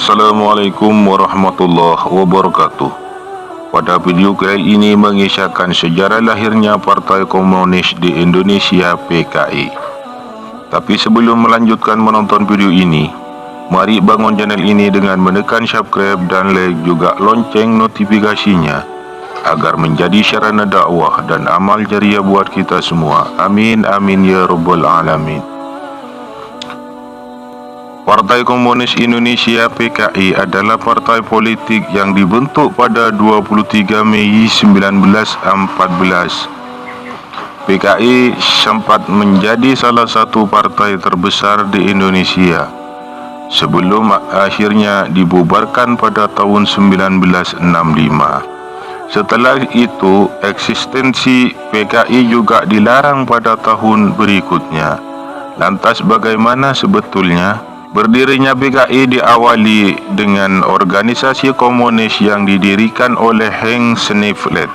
Assalamualaikum warahmatullahi wabarakatuh. Pada video kali ini mengisahkan sejarah lahirnya Partai Komunis di Indonesia PKI. Tapi sebelum melanjutkan menonton video ini, mari bangun channel ini dengan menekan subscribe dan like juga lonceng notifikasinya agar menjadi sarana dakwah dan amal jariah buat kita semua. Amin amin ya rabbal alamin. Partai Komunis Indonesia PKI adalah partai politik yang dibentuk pada 23 Mei 1914. PKI sempat menjadi salah satu partai terbesar di Indonesia sebelum akhirnya dibubarkan pada tahun 1965. Setelah itu, eksistensi PKI juga dilarang pada tahun berikutnya. Lantas bagaimana sebetulnya? Berdirinya PKI diawali dengan organisasi komunis yang didirikan oleh Henk Sneevliet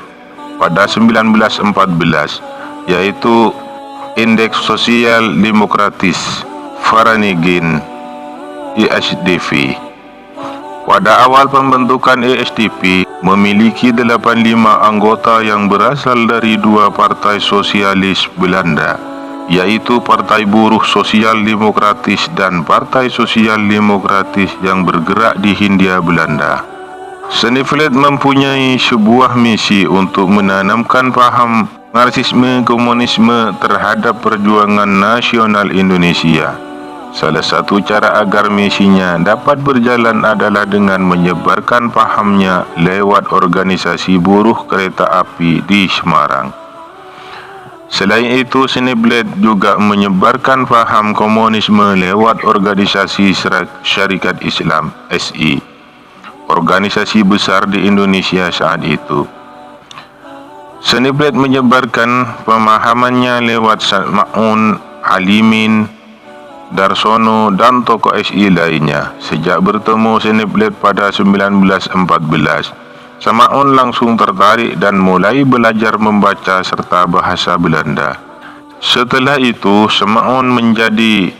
pada 1914, yaitu Indeks Sosial Demokratis Vereniging ISDV. Pada awal pembentukan ISDV memiliki 85 anggota yang berasal dari dua partai sosialis Belanda, yaitu Partai Buruh Sosial Demokratis dan Partai Sosial Demokratis yang bergerak di Hindia Belanda. Sneevliet mempunyai sebuah misi untuk menanamkan paham Marxisme Komunisme terhadap perjuangan nasional Indonesia. Salah satu cara agar misinya dapat berjalan adalah dengan menyebarkan pahamnya lewat organisasi buruh kereta api di Semarang. Selain itu, Sneevliet juga menyebarkan paham komunisme lewat organisasi Syarikat Islam SI, organisasi besar di Indonesia saat itu. Sneevliet menyebarkan pemahamannya lewat Satmaun, Halimin, Darsono, dan tokoh SI lainnya. Sejak bertemu Sneevliet pada 1914, Satmaun langsung tertarik dan mulai belajar membaca serta bahasa Belanda. Setelah itu, Satmaun menjadi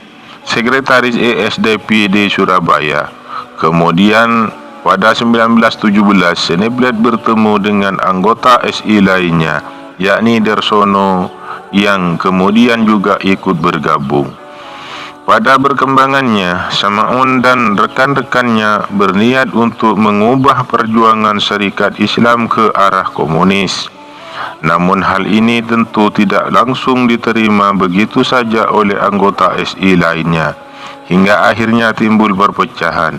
sekretaris ISDP di Surabaya. Kemudian, pada 1917, Sneevliet bertemu dengan anggota SI lainnya, yakni Darsono, yang kemudian juga ikut bergabung. Pada perkembangannya, Satmaun dan rekan-rekannya berniat untuk mengubah perjuangan Syarikat Islam ke arah komunis. Namun hal ini tentu tidak langsung diterima begitu saja oleh anggota SI lainnya, hingga akhirnya timbul perpecahan.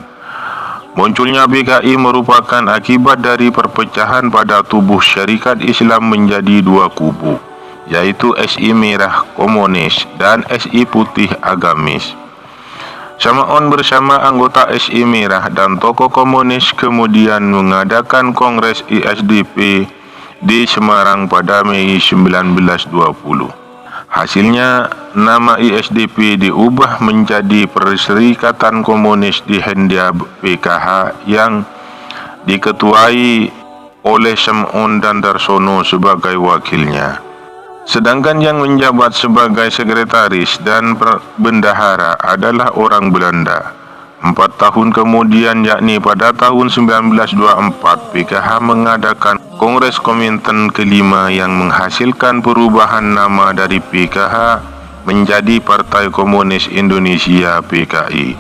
Munculnya PKI merupakan akibat dari perpecahan pada tubuh Syarikat Islam menjadi dua kubu, yaitu SI Merah Komunis dan SI Putih Agamis. Satmaun bersama anggota SI Merah dan tokoh komunis kemudian mengadakan Kongres ISDP di Semarang pada Mei 1920. Hasilnya, nama ISDP diubah menjadi Perserikatan Komunis di Hindia PKH yang diketuai oleh Satmaun dan Darsono sebagai wakilnya. Sedangkan yang menjabat sebagai sekretaris dan bendahara adalah orang Belanda. 4 tahun kemudian, yakni pada tahun 1924, PKH mengadakan Kongres Komintern kelima yang menghasilkan perubahan nama dari PKH menjadi Partai Komunis Indonesia PKI.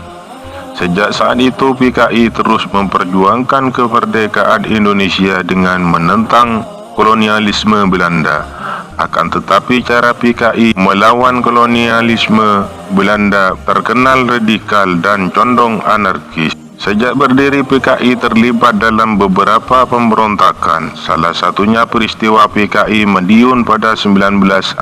Sejak saat itu, PKI terus memperjuangkan kemerdekaan Indonesia dengan menentang kolonialisme Belanda. Akan tetapi cara PKI melawan kolonialisme Belanda terkenal radikal dan condong anarkis. Sejak berdiri, PKI terlibat dalam beberapa pemberontakan, salah satunya peristiwa PKI Madiun pada 1948.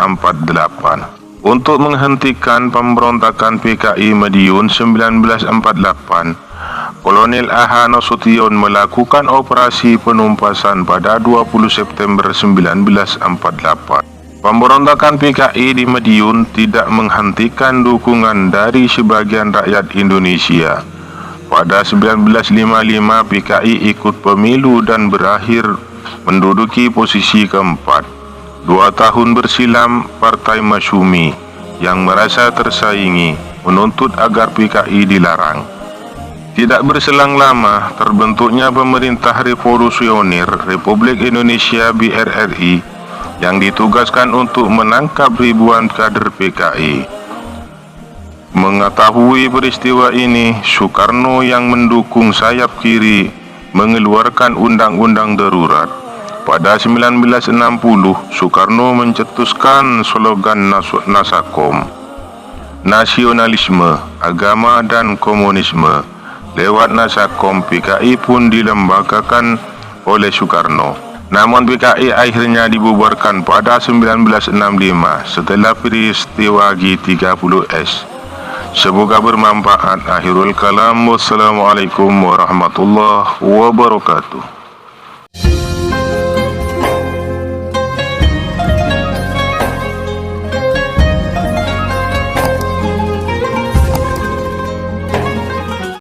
Untuk menghentikan pemberontakan PKI Madiun 1948, Kolonel A.H. Nasution melakukan operasi penumpasan pada 20 September 1948. Pemberontakan PKI di Madiun tidak menghentikan dukungan dari sebagian rakyat Indonesia. Pada 1955, PKI ikut pemilu dan berakhir menduduki posisi keempat. 2 tahun bersilam, Partai Masyumi yang merasa tersaingi menuntut agar PKI dilarang. Tidak berselang lama, terbentuknya pemerintah revolusioner Republik Indonesia BRRI yang ditugaskan untuk menangkap ribuan kader PKI. Mengetahui peristiwa ini, Soekarno yang mendukung sayap kiri mengeluarkan undang-undang darurat. Pada 1960, Soekarno mencetuskan slogan Nasakom, nasionalisme, agama dan komunisme. Lewat Nasakom, PKI pun dilembagakan oleh Soekarno. Namun PKI akhirnya dibubarkan pada 1965 setelah peristiwa G30S. Semoga bermanfaat. Akhirul kalam. Wassalamualaikum warahmatullahi wabarakatuh.